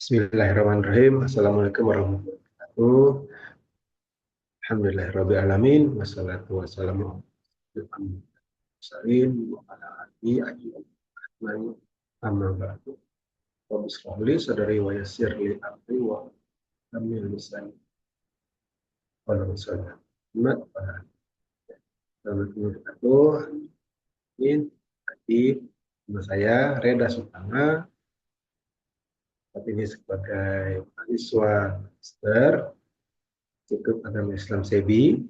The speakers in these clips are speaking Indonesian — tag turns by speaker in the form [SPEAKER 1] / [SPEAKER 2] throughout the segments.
[SPEAKER 1] Bismillahirrahmanirrahim. Assalamualaikum warahmatullahi wabarakatuh. Alhamdulillahirabbil alamin. Wassalatu wassalamu ala mursalin wa ala alihi ajmain. Amma ba'du. Rabbi shrah li sadri wa yassir li amri wa hlul lisani wahlul 'uqdatam min lisani yafqahu qawli. Tadi nama saya Reda Sutama, saat ini sebagai mahasiswa master Institut Agama Islam SEBI.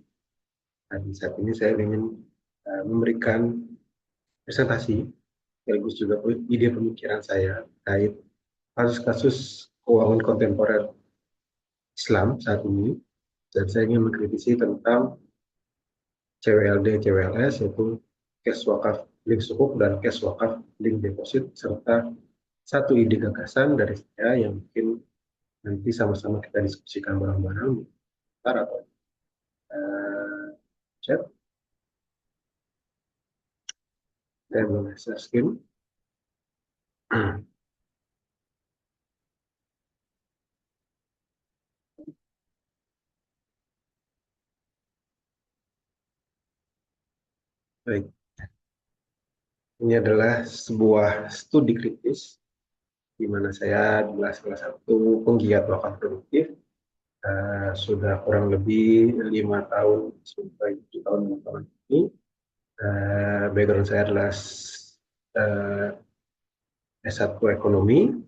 [SPEAKER 1] Dan saat ini saya ingin memberikan presentasi, sekaligus juga ide pemikiran saya terkait kasus-kasus keuangan kontemporer Islam saat ini. Dan saya ingin mengkritisi tentang CWLD, CWLS, yaitu cash wakaf link sukuk dan cash wakaf link deposit, serta satu ide gagasan dari saya yang mungkin nanti sama-sama kita diskusikan bareng-bareng atau chat. Saya boleh share screen. Baik, ini adalah sebuah studi kritis di mana saya adalah salah satu penggiat wakaf produktif. Sudah kurang lebih 5 tahun sampai 7 tahun belakangan ini. Background saya adalah S1 ekonomi,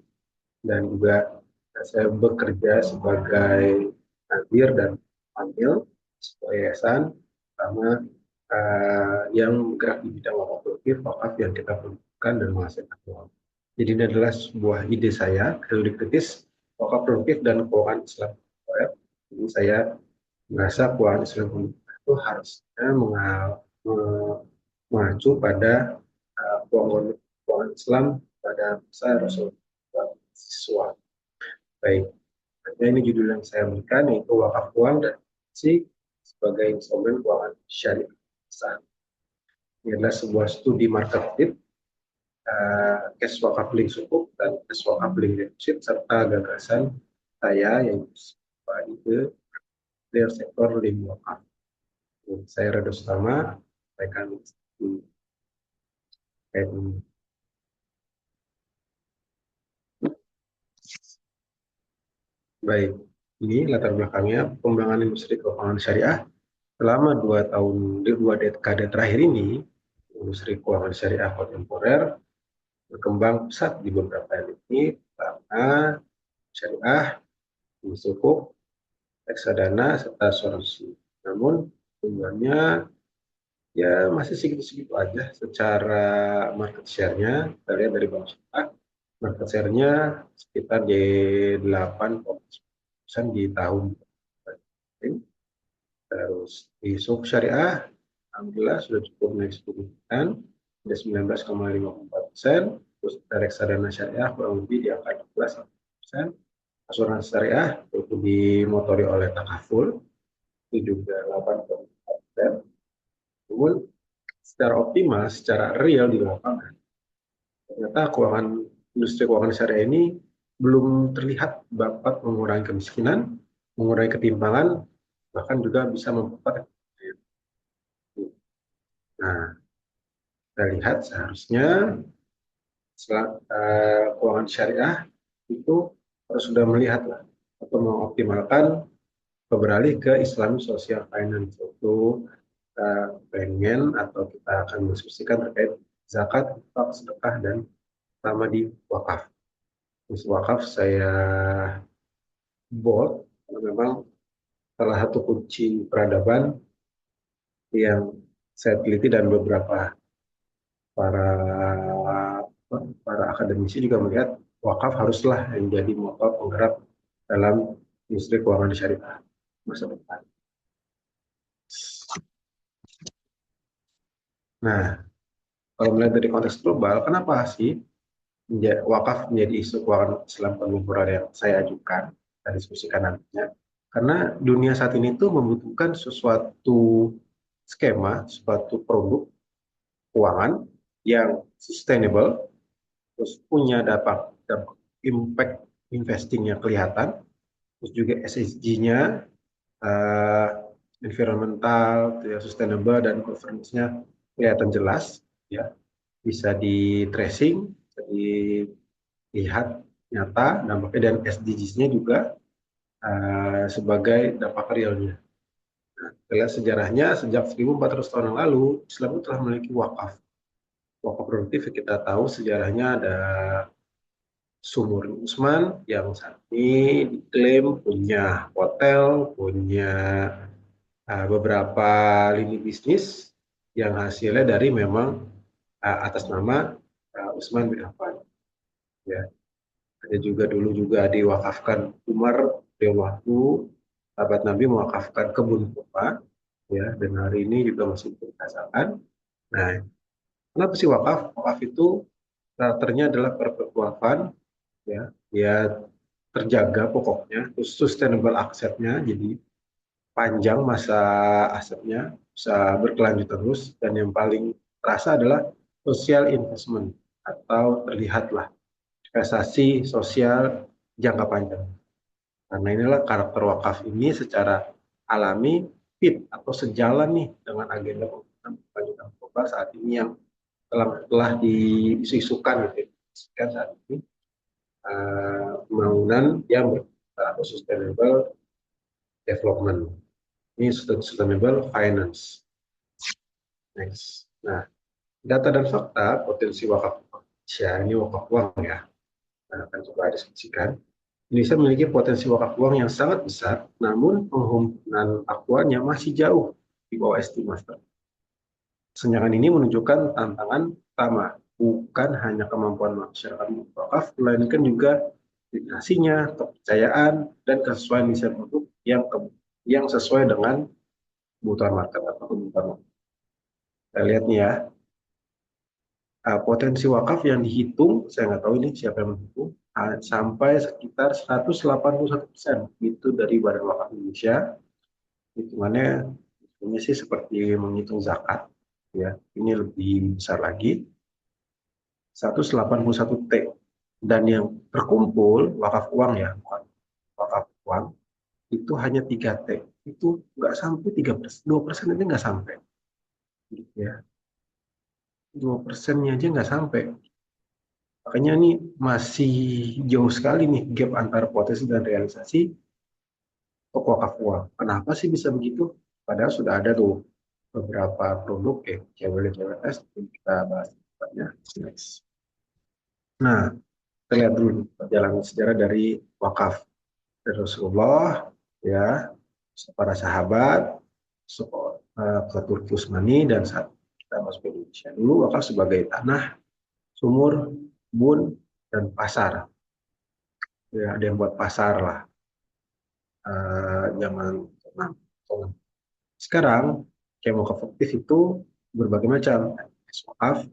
[SPEAKER 1] dan juga saya bekerja sebagai nadir dan panggil sebuah yayasan sama yang bergerak di bidang wakaf produktif, wakaf yang kita perlukan dan menghasilkan uang. Jadi ini adalah sebuah ide saya, teori kritis wakaf produktif dan keuangan Islam. Jadi saya merasa keuangan Islam itu harusnya mengacu pada keuangan Islam pada masa Rasulullah siswa. Baik, ini judul yang saya berikan, yaitu wakaf uang dan sebagai instrumen keuangan syariah. Ini adalah sebuah studi market fit, cash wakaf link sukuk dan cash wakaf link deposit, serta gagasan saya yang ide clear sektor link wakaf. Saya Reda Sutama, sampaikan baik. Ini latar belakangnya pengembangan industri keuangan syariah selama 2 dekade terakhir ini. Industri keuangan syariah kontemporer berkembang pesat di beberapa ini karena syariah, sukuk, reksadana, serta asuransi. Namun jumlahnya ya masih segitu-segitu aja secara market share-nya. Kita lihat dari Bank Syariah, market share-nya sekitar di 8% di tahun. Terus di sukuk syariah, alhamdulillah sudah cukup naik signifikan, ada 19,54%. Terus reksadana syariah kurang lebih di angka 12%. Asuransi syariah itu dimotori oleh takaful itu juga 8,4%. Namun secara optimal, secara real di lapangan, ternyata industri keuangan syariah ini belum terlihat dapat mengurangi kemiskinan, mengurangi ketimpangan, bahkan juga bisa memperkuat. Nah, kita lihat seharusnya keuangan syariah itu harus sudah melihat lah, atau mengoptimalkan beralih ke Islamic Social Finance. Itu kita pengen atau kita akan mendiskusikan terkait zakat, infak, sedekah, dan sama di wakaf. Di wakaf saya bold karena memang salah satu kunci peradaban yang saya teliti, dan beberapa para para akademisi juga melihat wakaf haruslah yang jadi motor penggerak dalam industri keuangan syariah masa depan. Nah, kalau melihat dari konteks global, kenapa sih wakaf menjadi isu keuangan Islam kontemporer yang saya ajukan, kita diskusikan nantinya? Karena dunia saat ini tuh membutuhkan sesuatu skema, suatu produk keuangan yang sustainable, terus punya dampak impact investingnya kelihatan, terus juga SSG-nya, environmental, ya, sustainable, dan governance-nya kelihatan jelas, ya, bisa di tracing, bisa dilihat nyata dampaknya, dan SDGs-nya juga sebagai dampak realnya. Nah, kita lihat sejarahnya sejak 1400 tahun yang lalu, Islam itu telah memiliki wakaf. Wakaf produktif kita tahu sejarahnya ada Sumur Usman yang saat ini diklaim punya hotel, punya beberapa lini bisnis yang hasilnya dari memang atas nama Usman bin Affan. Ya, ada juga dulu juga diwakafkan Umar bin waktu sahabat Nabi mewakafkan kebun kurma, ya, dan hari ini juga masih dirasakan. Nah, kenapa sih wakaf? Wakaf itu karakternya adalah perpetualan, ya, dia terjaga pokoknya, sustainable asetnya, jadi panjang masa asetnya, bisa berkelanjutan terus, dan yang paling terasa adalah social investment, atau terlihatlah investasi sosial jangka panjang. Karena inilah karakter wakaf ini secara alami fit atau sejalan nih dengan agenda pembangunan berkelanjutan global saat ini yang telah diisukan gitu ya, saat ini pembangunan yang atau sustainable development. Ini sustainable finance. Next. Nah, data dan fakta potensi wakaf Indonesia, ini wakaf uang ya, nah, akan coba diskusikan. Indonesia memiliki potensi wakaf uang yang sangat besar, namun penghimpunan aktualnya masih jauh di bawah estimasi. Senjangan ini menunjukkan tantangan utama, bukan hanya kemampuan masyarakat wakaf, melainkan juga dedikasinya, kepercayaan, dan kesesuaian desain produk yang sesuai dengan kebutuhan market atau kebutuhan market. Kita lihat nih ya, potensi wakaf yang dihitung, saya nggak tahu ini siapa yang menghitung, sampai sekitar 181% itu dari Badan Wakaf Indonesia. Hitungannya ini sih seperti menghitung zakat, ya. Ini lebih besar lagi, 181 T. Dan yang terkumpul wakaf uang ya, wakaf uang itu hanya 3 T. Itu nggak sampai 3%, 2% itu nggak sampai, ya. 2%-nya aja nggak sampai. Makanya ini masih jauh sekali nih gap antara potensi dan realisasi untuk wakaf uang. Kenapa sih bisa begitu? Padahal sudah ada tuh beberapa produk ya, CWS, kita bahas depannya. Next. Nah, kita lihat dulu perjalanan sejarah dari wakaf. Dari Rasulullah, ya, para sahabat, ke Turki Utsmani, dan saat kita masuk ke Indonesia. Dulu wakaf sebagai tanah, sumur, kebun, dan pasar. Ya, ada yang buat pasar lah, zaman tenang. Sekarang kayak wakaf aktif itu berbagai macam. Cash wakaf,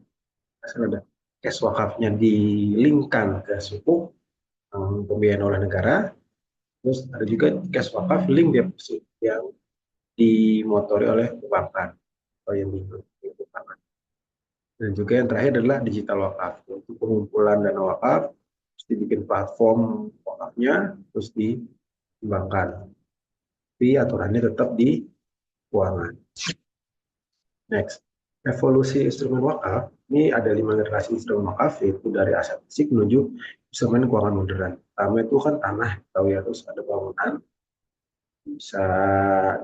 [SPEAKER 1] ada cash wakafnya dilingkan ke suku pembiayaan oleh negara. Terus ada juga cash wakaf link deposit yang dimotori oleh perbankan atau yang perbankan. Dan juga yang terakhir adalah digital wakaf, yaitu pengumpulan dana wakaf, terus dibikin platform wakafnya, terus dikembangkan. Tapi aturannya tetap di keuangan. Next, evolusi instrumen wakaf. Ini ada 5 generasi instrumen wakaf, yaitu dari aset fisik menuju instrumen keuangan modern. Pertama itu kan tanah, tahu ya, terus ada bangunan, bisa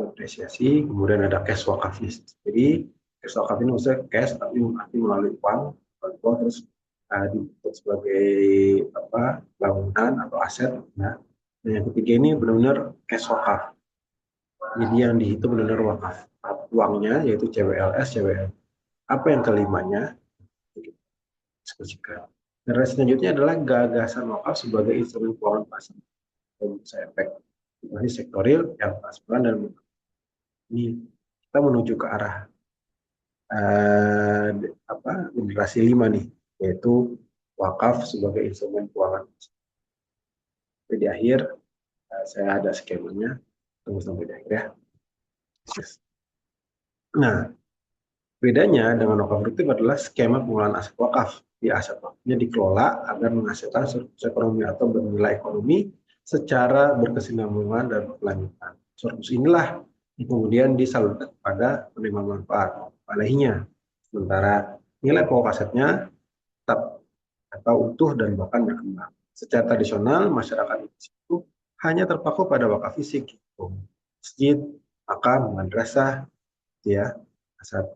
[SPEAKER 1] depresiasi, kemudian ada cash wakafnya. Jadi cash wakaf ini maksudnya cash tapi nanti melalui uang, terus dibentuk sebagai bangunan atau aset. Nah, dan yang ketiga ini benar-benar cash wakaf. Jadi yang dihitung benar-benar wakaf uangnya, yaitu CWLS, CWL. Apa yang kelimanya? Diskusikan. Dan selanjutnya adalah gagasan wakaf sebagai instrumen keuangan pasar dan bisa efek. Ini sektoril yang transparan dan ini kita menuju ke arah generasi 5 nih, yaitu wakaf sebagai instrumen keuangan. Jadi di akhir saya ada skemanya, tunggu sampai di akhir ya. Nah, bedanya dengan wakaf produktif adalah skema pengelolaan aset wakaf. di aset wakafnya dikelola agar menghasilkan surplus ekonomi atau bernilai ekonomi secara berkesinambungan dan berkelanjutan. Surplus inilah yang kemudian disalurkan kepada penerima manfaat lainnya. Sementara nilai pokok asetnya tetap atau utuh dan bahkan berkembang. Secara tradisional, masyarakat itu hanya terpaku pada wakaf fisik, gitu. Masjid, makam, madrasah, ya.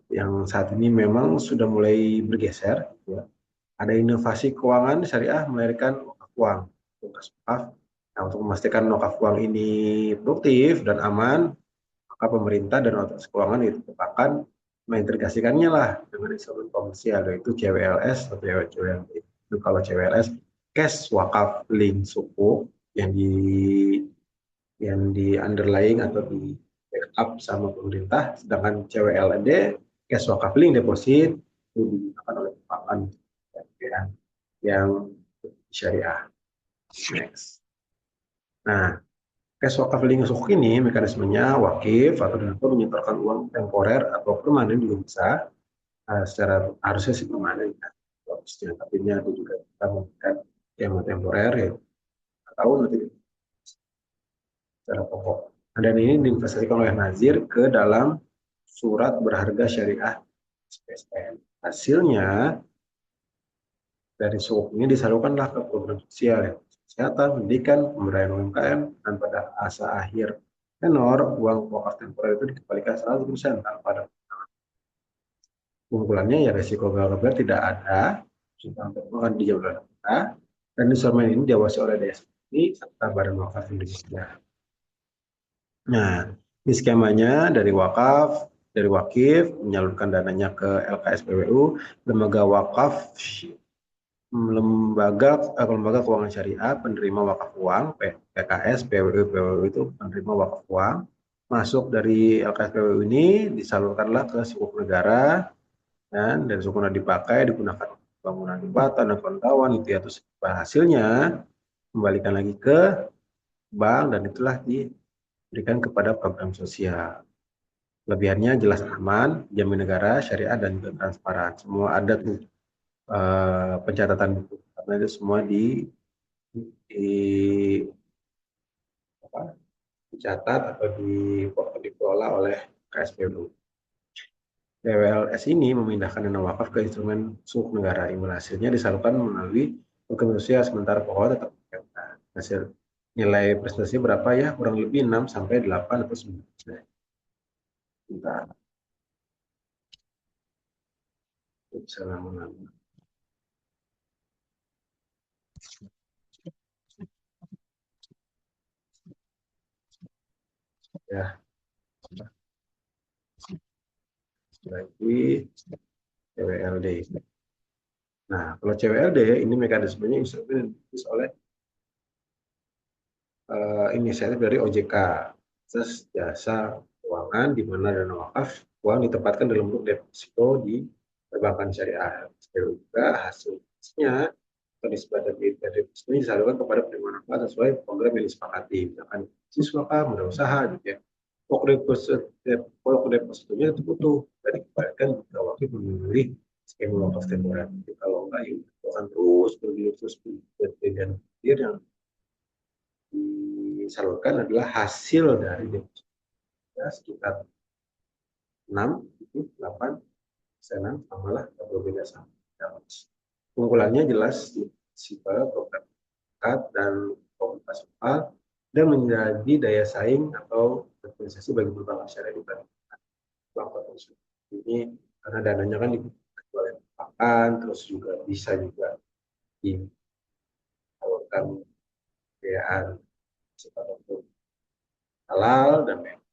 [SPEAKER 1] Yang saat ini memang sudah mulai bergeser, ya. Ada inovasi keuangan syariah melahirkan wakaf uang. Nah, untuk memastikan wakaf uang ini produktif dan aman, maka pemerintah dan otoritas keuangan itu akan mengintegrasikannya lah dengan instrumen komersial, yaitu CWLS atau CWLD. Itu kalau CWLS, cash wakaf link suku yang di underlying atau di backup sama pemerintah, sedangkan CWLD, cash wakaf link deposit, itu digunakan oleh perbankan yang syariah. Next. Nah, cash wakaf link sukuk ini mekanismenya wakif atau donatur menyetorkan uang temporer atau permanen juga bisa, secara harusnya sih permanen ya. Tapi ini ada juga kita memberikan yang temporer ya tahun nanti secara pokok. Dan ini diinvestasikan oleh Nazir ke dalam surat berharga syariah SPSN. Hasilnya dari sukuk ini disalurkanlah ke program sosial ya, kesehatan, pendidikan, pemberdayaan UMKM, dan pada asa akhir tenor uang wakaf temporer itu dikembalikan 100% tanpa ada keunggulannya ya resiko gagal tidak ada, sudah akan dijauhkan kita, dan instrumen ini diawasi oleh DSI serta Badan Wakaf Indonesia. Nah, ini skemanya dari wakaf, dari wakif menyalurkan dananya ke LKSPWU, lembaga wakaf, lembaga keuangan syariah, penerima wakaf uang, PKS, PWU itu penerima wakaf uang, masuk dari LKSPWU ini disalurkanlah ke sukuk negara, dan dari sukuk negara dipakai digunakan bangunan jembatan dan kawan-kawan itu ya, terus hasilnya kembalikan lagi ke bank dan itulah diberikan kepada program sosial. Kelebihannya jelas aman, jamin negara, syariah, dan juga transparan. Semua ada tuh pencatatan buku karena itu semua di apa, dicatat atau dikelola oleh KSPU. DWLS ini memindahkan dana wakaf ke instrumen sukuk negara. Imbal hasilnya disalurkan melalui program sosial sementara pokok tetap hasil nilai prestasi berapa ya, kurang lebih 6 sampai 8 atau 9. Bentar. Bisa lama-lama. Ya, lagi CWLD. Nah, kalau CWLD ini mekanismenya instrumen yang oleh inisiatif dari OJK, Asas Jasa Keuangan, di mana dana wakaf uang ditempatkan dalam bentuk deposito di perbankan syariah. Juga hasilnya atau nisbah dari deposito ini disalurkan kepada penerima manfaat sesuai program yang disepakati, misalkan siswa kah, modal usaha, gitu ya. Pokok depositonya itu butuh dan dikembalikan jika wakil memilih skema wakaf temporer. Kalau enggak, ya akan terus bergilir terus dan yang disalurkan adalah hasil dari deposito ya, sekitar 6, 8 persenan, samalah atau beda sama. Keunggulannya jelas sifat program dan komunitas lokal dan menjadi daya saing atau organisasi bagi berbagai syariah dibandingkan bank konvensional. Ini karena dananya kan dipakai, terus juga bisa juga disalurkan kekayaan sifat untuk halal dan memang.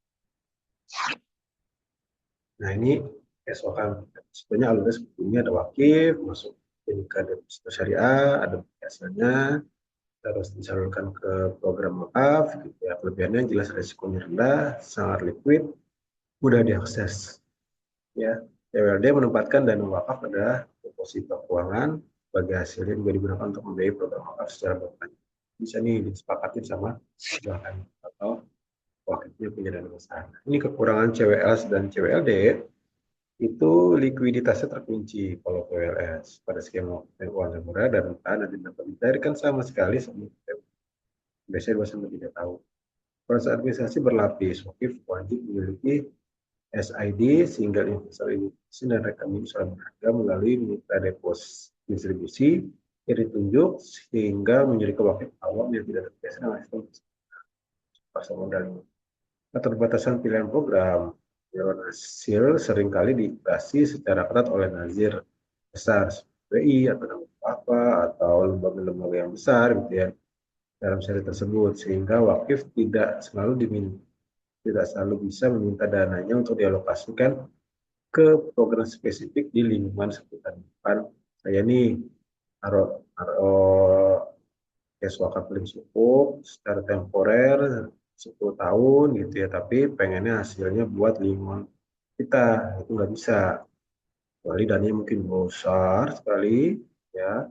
[SPEAKER 1] Nah ini keesokan sebenarnya alurnya seperti ini, ada wakif masuk ke deposito syariah, ada biasanya terus disalurkan ke program wakaf, gitu ya. Kelebihannya jelas resikonya rendah, sangat liquid, mudah diakses. Ya, CWLD menempatkan dana wakaf pada deposito keuangan, sebagai hasilnya juga digunakan untuk membiayai program wakaf secara berkelanjutan. Bisa nih disepakati sama bahkan atau wakilnya punya dana besar. Ini kekurangan CWLS dan CWLD itu likuiditasnya terkunci kalau PLS pada skema keuangan murah dan tanah dapat dicairkan sama sekali sama biasanya 2 sampai 3 tahun. Proses administrasi berlapis. Wakif wajib memiliki SID, Single Investor Identification, dan rekening surat berharga melalui mitra depos distribusi yang ditunjuk sehingga menjadi wakif awam yang tidak terbiasa dengan sistem pasar modal ini. Keterbatasan pilihan program, dewan hasil seringkali dibatasi secara ketat oleh nazir besar BI atau apa atau lembaga-lembaga yang besar gitu ya dalam seri tersebut sehingga wakif tidak selalu bisa meminta dananya untuk dialokasikan ke program spesifik di lingkungan sekitar depan. Saya nih taruh cash wakaf paling cukup secara temporer 10 tahun gitu ya, tapi pengennya hasilnya buat lingkungan kita, itu nggak bisa. Kecuali dananya mungkin besar sekali, ya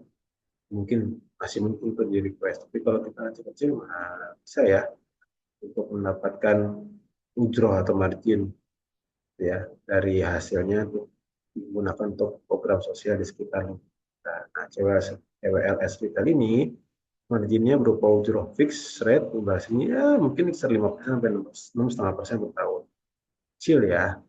[SPEAKER 1] mungkin masih mungkin untuk di request. Tapi kalau kita kecil-kecil, nah, bisa ya untuk mendapatkan ujroh atau margin ya dari hasilnya untuk digunakan untuk program sosial di sekitar kita. Nah, CWLS kita ini marginnya berupa ujroh fix rate bahasanya ya mungkin sekitar 5% sampai 6,5% per tahun. Kecil ya,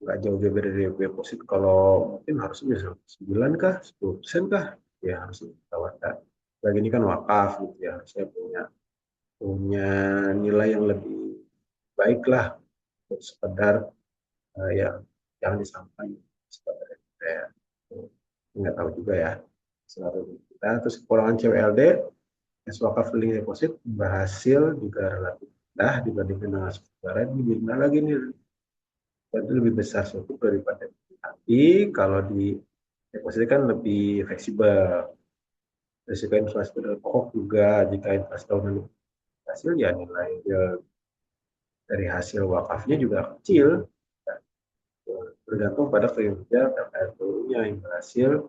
[SPEAKER 1] nggak jauh-jauh dari deposit. Kalau mungkin harusnya bisa 9 kah, 10% kah, ya harus ditawarkan. Lagi ini kan wakaf gitu ya, harusnya punya nilai yang lebih baik lah untuk sekedar ya jangan disampaikan sekedar ya, nggak tahu juga ya selalu kita. Terus kekurangan CWLD wakaf link deposit berhasil juga relatif rendah dibandingkan dengan saudara di mana lagi nih itu lebih besar suku daripada tapi kalau di deposit kan lebih fleksibel risiko inflasi pokok juga jika inflasi tahunan hasil ya nilai ya, dari hasil wakafnya juga kecil bergantung pada kinerja RPLTU-nya yang berhasil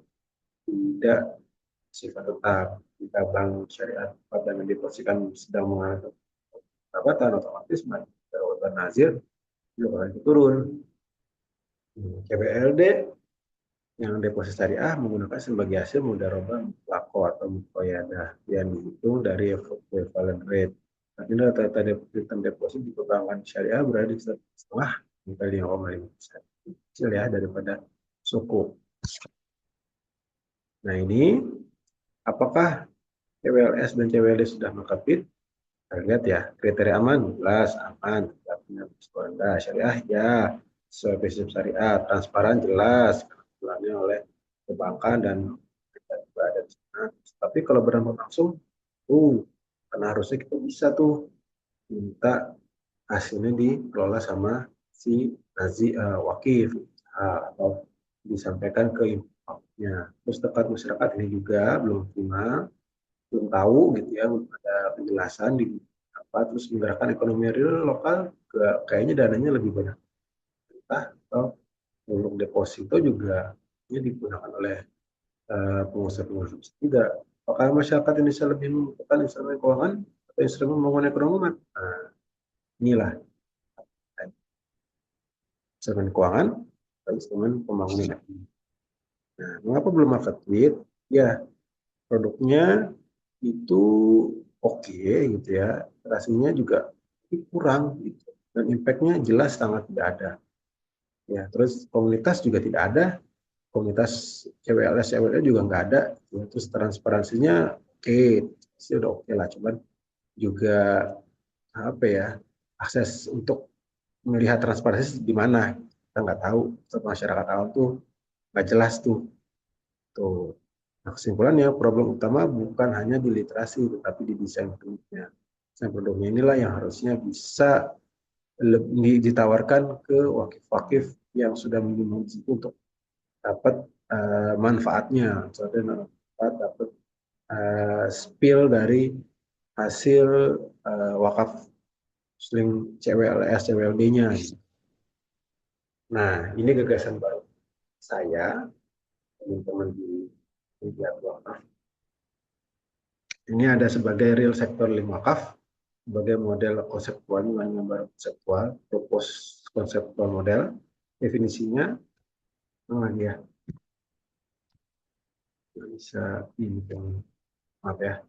[SPEAKER 1] tidak sifat tetap jika bank syariah pada mendepositkan sedang mengalami pendapatan otomatis maka nazir juga akan turun. CBLD yang deposit syariah menggunakan sebagai hasil mudharabah mutlaqah atau muqayyadah yang dihitung dari equivalent rate. Tapi rata-rata deposit di perbankan syariah berada di setengah hingga 5,5%. Kecil ya daripada suku. Nah ini apakah CWLS dan CWLD sudah melengkapi? Kita lihat ya kriteria aman, jelas aman, tidak punya rendah syariah ya sesuai prinsip syariah, transparan jelas ketentuannya oleh perbankan dan kita juga ada di sana. Tapi kalau berdampak langsung, karena harusnya kita bisa tuh minta hasilnya dikelola sama si wakif atau disampaikan ke infaknya. Terus tepat masyarakat ini juga belum tahu gitu ya, ada penjelasan di apa terus menggerakkan ekonomi real lokal kayaknya dananya lebih banyak entah atau untuk deposito juga ini digunakan oleh pengusaha-pengusaha tidak. Apakah masyarakat Indonesia lebih membutuhkan instrumen keuangan atau instrumen pembangunan ekonomi? Nah, inilah instrumen keuangan atau instrumen pembangunan ekonomi. Nah, mengapa belum market duit? Ya, produknya itu oke gitu ya, rasanya juga kurang gitu. Dan impact-nya jelas sangat tidak ada. Ya, terus komunitas juga tidak ada, komunitas CWLS CWL juga nggak ada. Ya, terus transparansinya oke, sih udah oke lah, cuman juga apa ya akses untuk melihat transparansi di mana kita nggak tahu. Masyarakat awam tuh nggak jelas tuh. Nah, kesimpulannya problem utama bukan hanya di literasi tetapi di desain produknya. Desain produknya inilah yang harusnya bisa ditawarkan ke wakif-wakif yang sudah menjual untuk dapat manfaatnya, dapat spill dari hasil wakaf sling CWLS CWLD-nya. Nah, ini gagasan baru saya, teman-teman di media wakaf. Ini ada sebagai real sektor link wakaf, sebagai model konseptual dengan gambar konseptual, propose konseptual model. Definisinya, ya nggak bisa ini kan, maaf ya.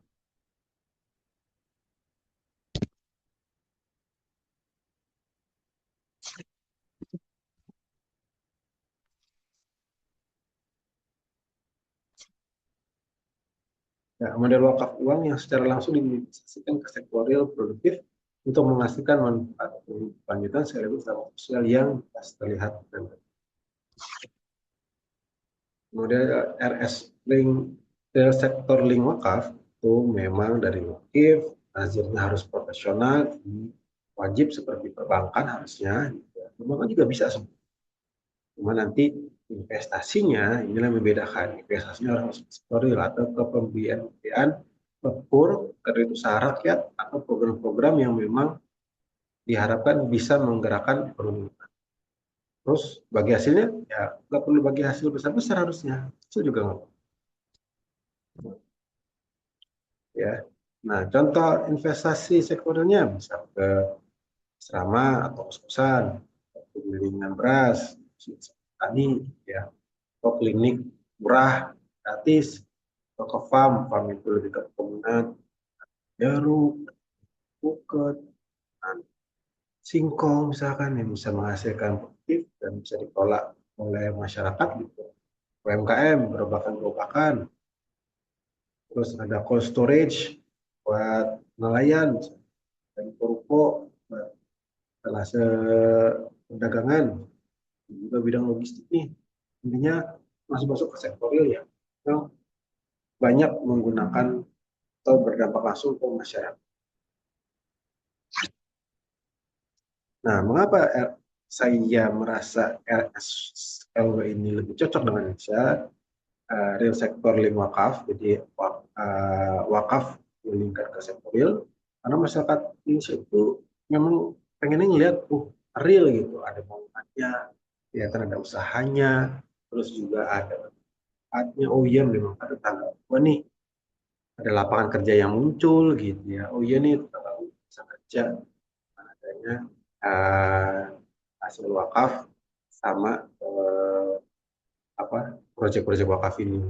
[SPEAKER 1] Ya, model wakaf uang yang secara langsung diinvestasikan ke sektor real produktif untuk menghasilkan manfaat lanjutan sekaligus dampak sosial yang terlihat. Model RS link real sektor link wakaf itu memang dari motif nazirnya harus profesional, wajib seperti perbankan harusnya. Perbankan juga bisa, cuma nanti investasinya inilah yang membedakan. Investasinya harus sektor real atau ke pemberian kur, kredit usaha rakyat, atau program-program yang memang diharapkan bisa menggerakkan ekonomi. Terus bagi hasilnya, ya nggak perlu bagi hasil besar-besar harusnya. Itu juga nggak. Ya. Nah, contoh investasi sektornya bisa ke asrama atau kos-kosan, penggilingan beras, tani, ya, atau klinik murah, gratis, atau ke farm, farm itu lebih ke pegunungan, jeruk, buket, singkong misalkan yang bisa menghasilkan produktif dan bisa dikelola oleh masyarakat gitu. UMKM, gerobakan-gerobakan, terus ada cold storage buat nelayan, dan ruko kelas perdagangan, juga bidang logistik nih. Intinya masuk masuk ke sektor real ya, yang banyak menggunakan atau berdampak langsung ke masyarakat. Nah, mengapa saya merasa RSLW ini lebih cocok dengan Indonesia? Real sektor link wakaf, jadi wakaf dilingkar ke sektor real, karena masyarakat Indonesia itu memang pengennya ngelihat real gitu, ada manfaatnya, ya kan ada usahanya, terus juga ada manfaatnya. Oh iya, memang ada tanggal apa nih, ada lapangan kerja yang muncul gitu ya. Oh iya nih, tanggal bisa kerja adanya uh, hasil wakaf sama apa proyek-proyek wakaf ini,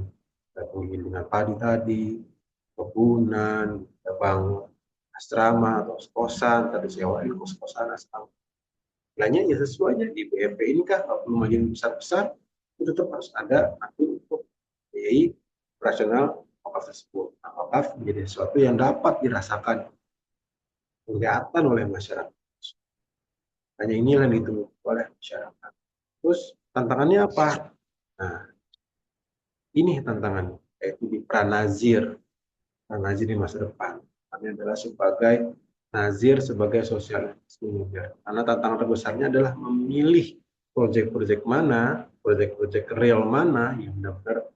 [SPEAKER 1] penggilingan padi tadi, kebunan, bangun asrama atau kosan, tadi sewain kos-kosan asrama. Nilainya ya sesuai aja di BMP ini kan, kalau belum makin besar-besar, itu tetap harus ada nanti untuk biaya operasional wakaf tersebut. Nah, wakaf menjadi sesuatu yang dapat dirasakan, kelihatan oleh masyarakat. Hanya inilah yang ditunggu oleh masyarakat. Terus tantangannya apa? Nah, ini tantangannya, yaitu di pranazir. Pranazir di masa depan. Ini adalah sebagai nazir, sebagai social media. Karena tantangan terbesarnya adalah memilih proyek-proyek mana, proyek-proyek real mana yang benar-benar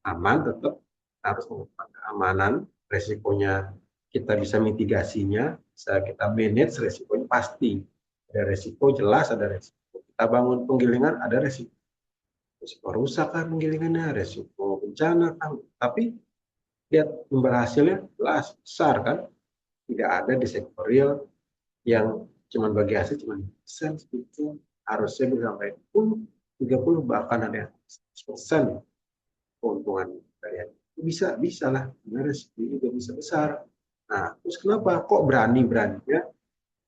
[SPEAKER 1] aman, tetap harus mengumpulkan keamanan, resikonya kita bisa mitigasinya, bisa kita manage resikonya pasti. Ada resiko jelas, ada resiko. Kita bangun penggilingan, ada resiko. Resiko rusak kan penggilingannya, resiko bencana kan. Tapi lihat imbal hasilnya jelas besar kan, tidak ada di sektor real yang cuma bagi hasil cuma persen itu, harusnya bisa sampai 30 bahkan ada yang 100% keuntungan kalian. Bisa lah, sebenarnya juga bisa besar. Nah, terus kenapa kok berani-beraninya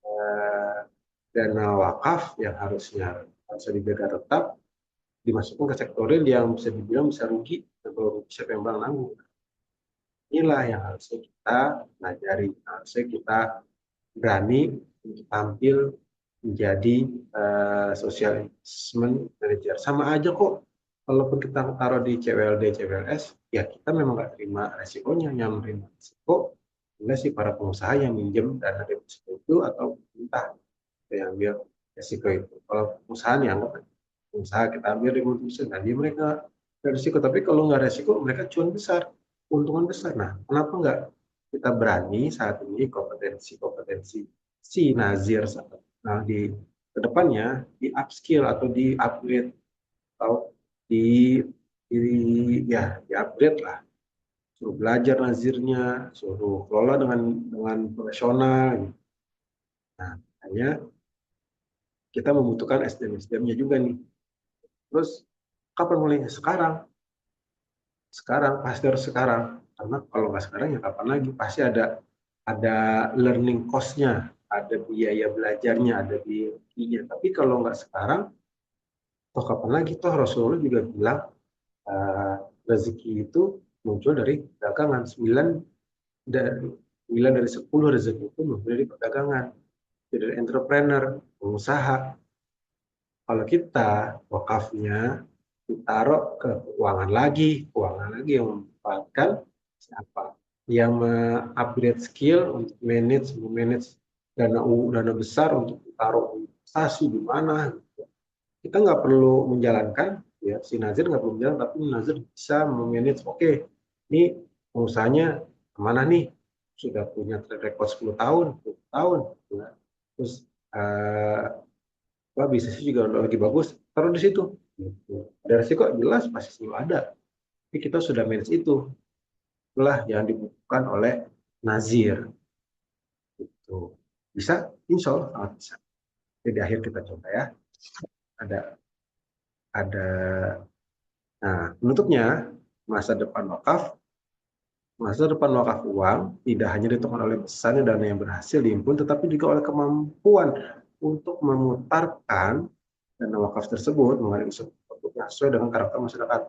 [SPEAKER 1] eh, dana wakaf yang harusnya harus dijaga tetap dimasukkan ke sektor real yang bisa dibilang bisa rugi, atau siapa yang bakal nanggung? Inilah yang harusnya kita pelajari, harusnya kita berani untuk tampil menjadi social investment manager. Sama aja kok, walaupun kita taruh di CWLD, CWLS, ya kita memang nggak terima resikonya. Yang menerima resiko adalah si para pengusaha yang minjem dana deposito itu, atau entah yang ambil resiko itu. Kalau pengusaha nih, anggap pengusaha kita ambil deposito, nah dia mereka resiko. Tapi kalau nggak resiko, mereka cuan besar, keuntungan besar. Nah, kenapa nggak kita berani saat ini kompetensi-kompetensi si Nazir, nah, di kedepannya di upskill atau di upgrade, atau di, di di upgrade lah, suruh belajar Nazirnya, suruh kelola dengan profesional gitu. Nah, hanya kita membutuhkan SDM-SDM-nya juga nih. Terus kapan mulainya? Sekarang. Sekarang, pasti harus sekarang. Karena kalau nggak sekarang ya kapan lagi? Pasti ada learning cost-nya, ada biaya belajarnya, ada biaya. Tapi kalau nggak sekarang, toh kapan lagi? Toh Rasulullah juga bilang uh, rezeki itu muncul dari dagangan. 9 dari 10 rezeki itu muncul dari perdagangan, dari entrepreneur, pengusaha. Kalau kita wakafnya ditaruh ke keuangan lagi yang memanfaatkan siapa? Yang upgrade skill untuk manage dana besar untuk ditaruh investasi di mana. Kita nggak perlu menjalankan, ya si Nazir nggak perlu menjalankan, tapi Nazir bisa memanage. Oke, ini pengusahanya kemana nih? Sudah punya track record 10 tahun, 20 tahun. Ya. Terus bisnisnya juga lagi bagus, taruh di situ. Gitu. Ada resiko jelas pasti selalu ada. Tapi kita sudah manage itu. Itulah yang dibutuhkan oleh Nazir. Gitu. Bisa? Insya Allah sangat bisa. Jadi akhir kita coba ya. Ada ada. Nah, penutupnya masa depan wakaf uang tidak hanya ditentukan oleh besarnya dana yang berhasil dihimpun, tetapi juga oleh kemampuan untuk memutarkan dana wakaf tersebut mengalami sesuai dengan karakter masyarakat.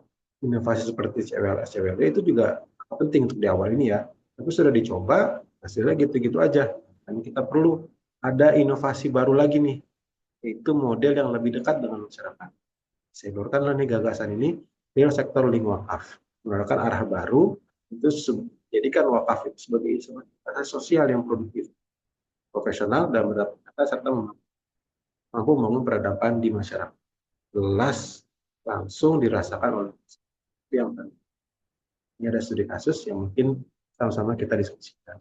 [SPEAKER 1] Inovasi seperti CWLS, CWLD itu juga penting untuk di awal ini ya. Tapi sudah dicoba, hasilnya gitu-gitu aja. Dan kita perlu ada inovasi baru lagi nih, yaitu model yang lebih dekat dengan masyarakat. Saya keluarkanlah nih gagasan ini, real sektor link wakaf. Menawarkan arah baru, itu jadikan wakaf itu sebagai instrumen sosial yang produktif, profesional, dan berdampak serta mampu membangun peradaban di masyarakat. Jelas langsung dirasakan oleh yang penting. Ini ada studi kasus yang mungkin sama-sama kita diskusikan.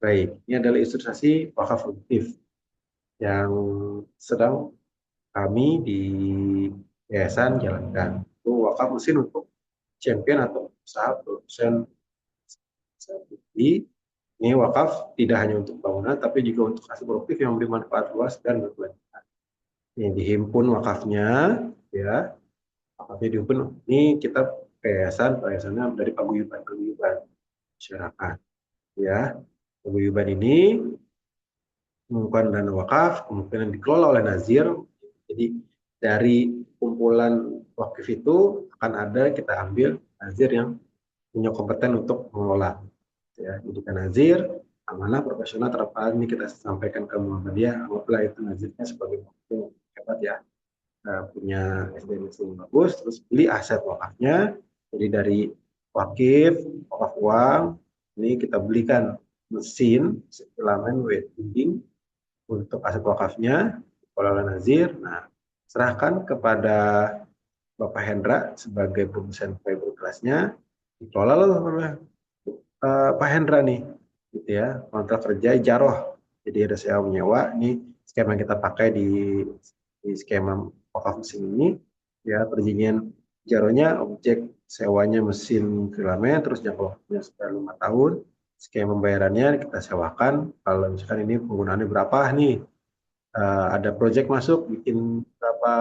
[SPEAKER 1] Baik, ini adalah ilustrasi wakaf produktif yang sedang kami di yayasan jalankan. Itu wakaf mesin untuk champion atau usaha produsen. Ini wakaf tidak hanya untuk bangunan, tapi juga untuk hasil produktif yang memberi manfaat luas dan berkelanjutan. Ini dihimpun wakafnya, ya. Wakafnya dihimpun. Ini kita yayasannya dari paguyuban masyarakat, ya. Paguyuban ini mengumpulkan dana wakaf, kemungkinan dikelola oleh Nazir. Jadi dari kumpulan wakif itu akan ada kita ambil Nazir yang punya kompeten untuk mengelola. Ya, jadi kan Nazir amanah profesional terpadu ini kita sampaikan ke Muhammadiyah, anggaplah itu Nazirnya sebagai yang hebat ya, punya SDM yang bagus, terus beli aset wakafnya. Jadi dari wakaf uang ini kita belikan mesin filament weight bending untuk aset wakafnya oleh Nazir. Nah, serahkan kepada Bapak Hendra sebagai produsen fiber kelasnya, dikelola oleh Pak Hendra nih, gitu ya. Kontrak kerja Jaroh, jadi ada sewa menyewa. Ini skema yang kita pakai di skema wakaf mesin ini, ya. Perjanjian Jarohnya objek sewanya mesin filament, terus jangka waktunya sekitar 5 tahun. Skema pembayarannya kita sewakan. Kalau misalkan ini penggunaannya berapa nih? Ada project masuk, bikin berapa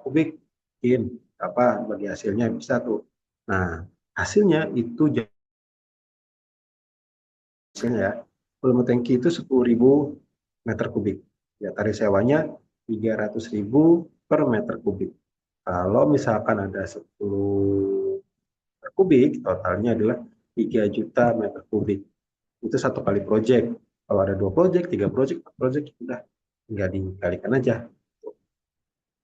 [SPEAKER 1] kubik, bikin apa bagi hasilnya bisa tuh. Nah, hasilnya itu hasilnya ya, volume tangki itu 10.000 meter kubik. Ya, tarif sewanya 300.000 per meter kubik. Kalau misalkan ada 10 meter kubik, totalnya adalah 3 juta meter kubik. Itu satu kali project. Kalau ada 2 project, 3 project, 4 project, sudah tinggal dikalikan aja.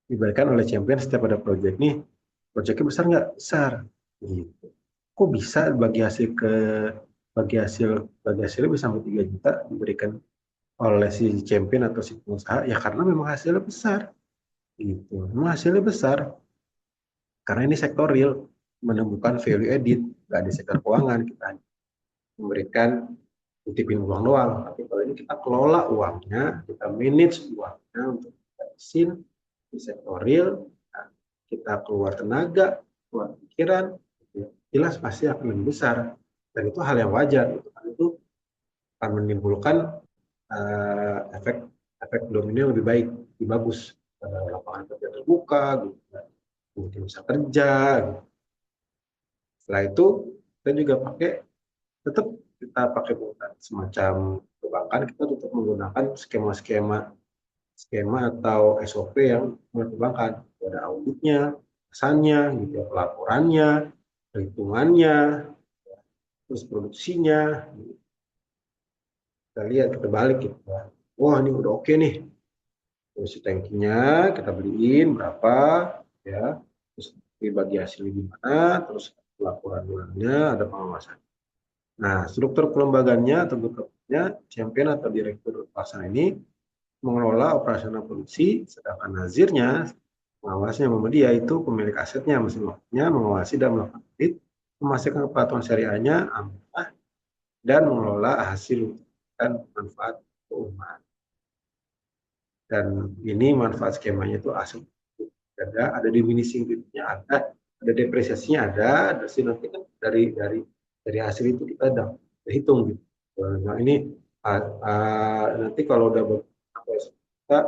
[SPEAKER 1] Diberikan oleh champion setiap ada project nih. Projectnya besar nggak? Besar. Gitu. Kok bisa bagi hasilnya bisa sampai 3 juta diberikan oleh si champion atau si pengusaha? Ya karena memang hasilnya besar. Gitu. Memang hasilnya besar. Karena ini sektor real, menemukan value edit, nggak di sektor keuangan, kita memberikan titipin uang doang. Tapi kalau ini kita kelola uangnya, kita manage uangnya untuk kita mesin di sektor real, kita keluar tenaga, keluar pikiran, jelas pasti akan lebih besar. Dan itu hal yang wajar. Itu akan menimbulkan efek domino yang lebih baik, lebih bagus pada lapangan kerja terbuka, gitu, mungkin bisa kerja. Gitu. Setelah itu kita juga tetap kita pakai semacam perbankan, kita tetap menggunakan skema atau SOP yang perbankan. Ada auditnya, pesannya, gitu, ya, pelaporannya, perhitungannya, terus produksinya. Kita lihat, kita balik gitu. Wah, ini udah oke nih. Terus tankinya kita beliin berapa, ya. Terus dibagi hasilnya gimana, terus laporan bulannya, ada pengawasan. Nah, struktur kelembagaannya atau bekerjanya champion atau direktur pelaksana ini mengelola operasional produksi, sedangkan nazirnya mengawasnya dia itu pemilik asetnya, mesin waktunya, mengawasi dan melakukan audit, memastikan kepatuhan syariahnya, amanah, dan mengelola hasil dan manfaat keuangan. Dan ini manfaat skemanya itu asal ada diminishing nya ada depresiasinya ada, dan nanti kan dari hasil itu kita ada hitung gitu. Nah ini nanti kalau udah berapa juta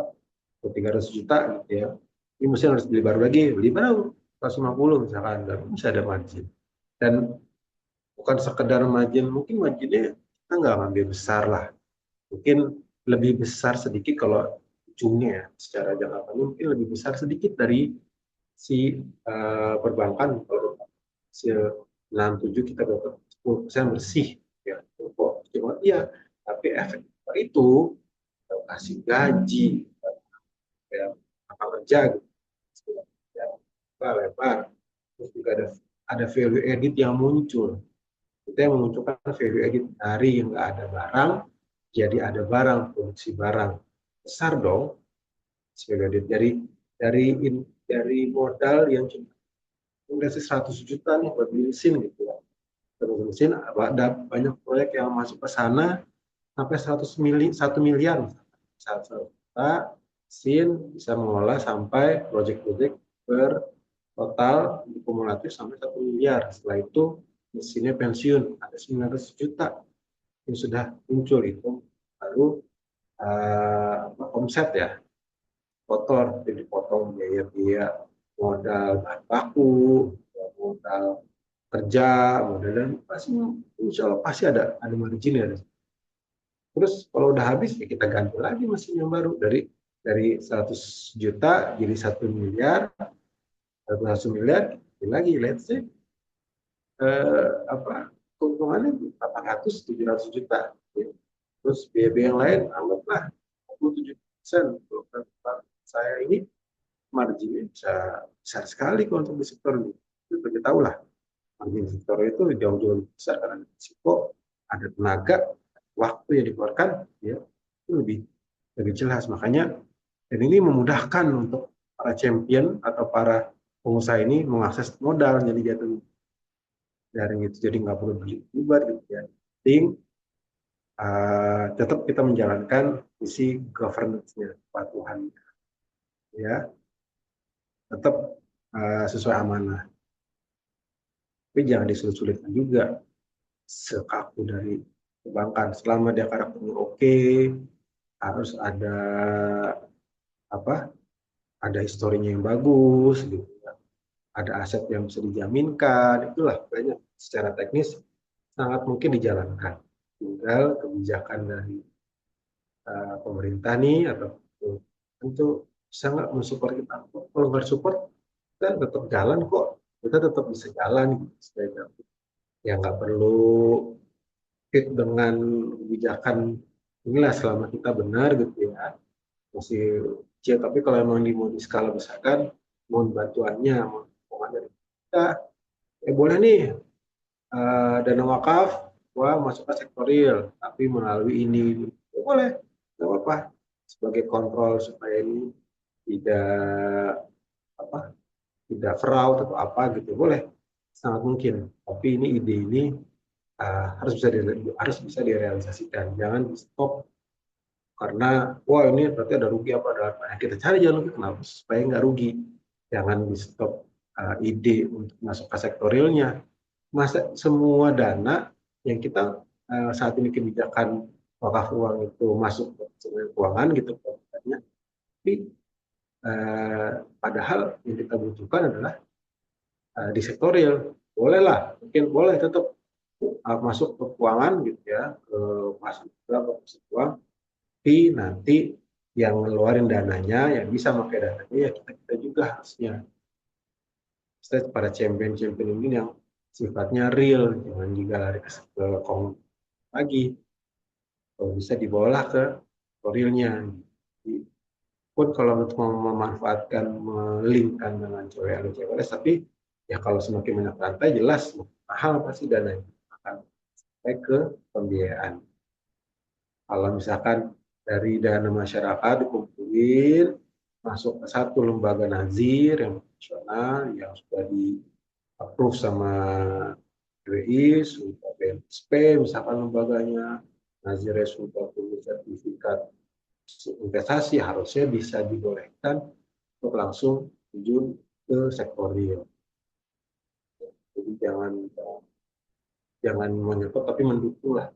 [SPEAKER 1] atau 300 juta gitu ya, ini mesin harus beli baru lagi, beli baru 150 misalkan, dan bisa ada margin. Dan bukan sekedar margin, mungkin marginnya kita nggak ngambil besar lah, mungkin lebih besar sedikit kalau ujungnya ya, secara jangka panjang mungkin lebih besar sedikit dari si perbankan. Kalau si 67 kita dapat 10% bersih ya, kok cuma iya, tapi efek itu kasih gaji ya, apa kerja gitu ya, lebar, terus juga ada value edit yang muncul. Kita yang memunculkan value edit dari yang nggak ada barang jadi ada barang, produksi barang besar dong. Value edit dari modal yang cuma udah 100 juta nih buat beli mesin gitu ya. Terus mesin ada banyak proyek yang masuk ke sana sampai 1 miliar. 1 juta mesin bisa mengolah sampai proyek-proyek total kumulatif sampai 1 miliar. Setelah itu mesinnya pensiun, ada 900 juta yang sudah muncul, itu baru omset ya, kotor, jadi potong biaya modal bahan baku, modal kerja, modal, dan pasti insya Allah pasti ada margin ya. Terus kalau udah habis ya kita ganti lagi mesin yang baru dari 100 juta jadi 1 miliar, 1 miliar lagi, let's say keuntungannya 800 700 juta. Terus biaya yang lain anggaplah 27%. Saya ini marginnya bisa besar sekali kalau untuk di sektor ini. Itu kita tahu lah, margin sektor itu jauh-jauh lebih besar karena risiko, ada tenaga, waktu yang dikeluarkan, ya itu lebih jelas. Makanya dan ini memudahkan untuk para champion atau para pengusaha ini mengakses modal, jadi jatuh dari itu, jadi nggak perlu beli buat gitu ya. Penting tetap kita menjalankan visi governance-nya, kepatuhan, ya tetap sesuai amanah. Tapi jangan disulit-sulitkan juga, sekaku dari perbankan. Selama dia karakternya oke, harus ada historinya yang bagus, gitu. Ada aset yang bisa dijaminkan, itulah banyak secara teknis sangat mungkin dijalankan. Tinggal kebijakan dari pemerintah nih atau tentu sangat mensupport kita. Kalau nggak support, kita tetap jalan kok. Kita tetap bisa jalan gitu. Ya nggak perlu fit dengan kebijakan inilah, selama kita benar gitu ya. Masih kecil, tapi kalau emang mau di skala besar kan, mohon bantuannya, mohon dari kita. Boleh nih, dana wakaf, wah masuk ke sektor real, tapi melalui ini. Boleh, nggak apa-apa. Sebagai kontrol supaya ini tidak apa tidak fraud atau apa gitu, boleh, sangat mungkin. Tapi ini ide ini harus bisa direalisasikan, jangan di stop karena wah ini berarti ada rugi apa ada apa. Kita cari jalan rugi, kenapa supaya nggak rugi, jangan di stop ide untuk masuk ke sektor realnya. Masa semua dana yang kita saat ini kebijakan wakaf uang itu masuk ke keuangan gitu, tapi Padahal yang kita butuhkan adalah di sektorial. Bolehlah, mungkin boleh tetap masuk ke keuangan gitu ya, ke masuk ke pasar uang, tapi nanti yang ngeluarin dananya, yang bisa pakai dananya ya kita juga harusnya. Saya pada champion-champion ini yang sifatnya real, jangan juga lari ke kong lagi. Kalau bisa dibawalah ke realnya. Pun kalau untuk memanfaatkan, melingkan dengan cewek atau cewek, tapi ya kalau semakin banyak rantai jelas mahal pasti dananya akan sampai ke pembiayaan. Kalau misalkan dari dana masyarakat dikumpulin masuk ke satu lembaga nazir yang profesional yang sudah di approve sama BI, sudah BNSP misalkan lembaganya, nazirnya sudah punya sertifikat investasi, harusnya bisa dibolehkan untuk langsung terjun ke sektor real. Jadi jangan menyetop tapi mendukung lah.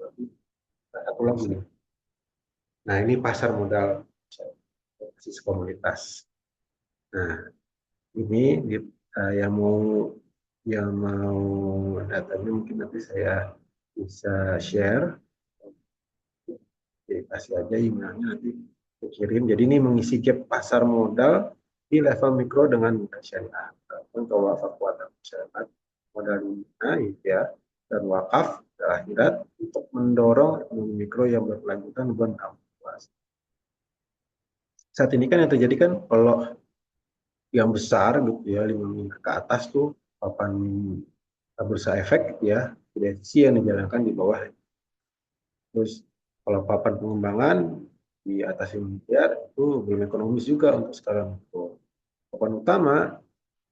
[SPEAKER 1] Satu lagi. Nah ini pasar modal basis komunitas. Nah ini yang mau datanya mungkin nanti saya bisa share, kasih aja emailnya nanti kirim. Jadi ini mengisi gap pasar modal di level mikro dengan modal syariah. Kalau kekuatan masyarakat modal dunia ya dan wakaf dan akhirat untuk mendorong ekonomi mikro yang berkelanjutan dan berkelanjutan. Saat ini kan yang terjadi kan kalau yang besar gitu ya 5 miliar ke atas tuh papan bursa efek gitu ya, prediksi yang dijalankan di bawah. Terus kalau papan pengembangan di atas 5 miliar itu belum ekonomis juga untuk sekarang. Papan utama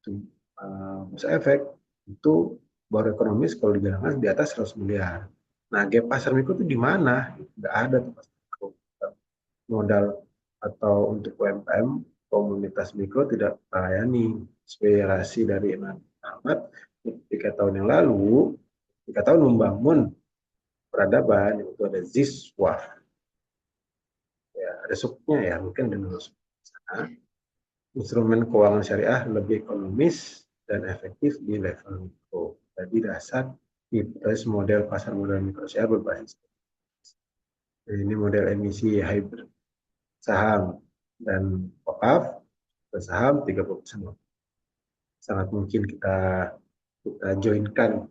[SPEAKER 1] itu bursa efek itu baru ekonomis kalau dijalankan di atas 100 miliar. Nah, gap pasar mikro itu di mana? Nggak ada tuh pasar mikro. Modal atau untuk UMKM komunitas mikro tidak melayani aspirasi dari Ahmad 3 tahun yang lalu, 3 tahun membangun peradaban itu ada ZISWA, ya ada subnya ya mungkin dengan sana instrumen keuangan syariah lebih ekonomis dan efektif di level mikro. Jadi dasar terus model pasar modal mikro syariah berbasis. Ini model emisi hybrid saham dan wakaf saham 30%. Sangat mungkin kita joinkan.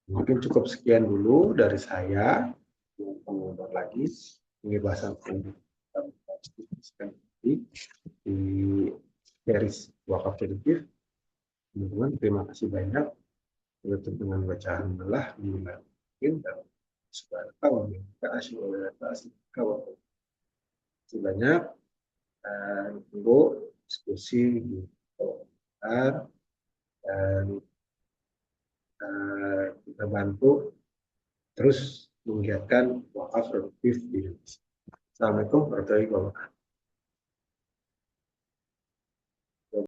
[SPEAKER 1] Mungkin cukup sekian dulu dari saya. Mengobrol lagi ini bahasan di series wakaf produktif. Teman-teman, terima kasih banyak. Tutup dengan bacaan belah mungkin dan sudah kawan kita asyik oleh atas kawan. Terima kasih banyak. Tunggu diskusi di komentar dan kita bantu terus menggiatkan wakaf produktif di Indonesia. Assalamualaikum warahmatullahi wabarakatuh.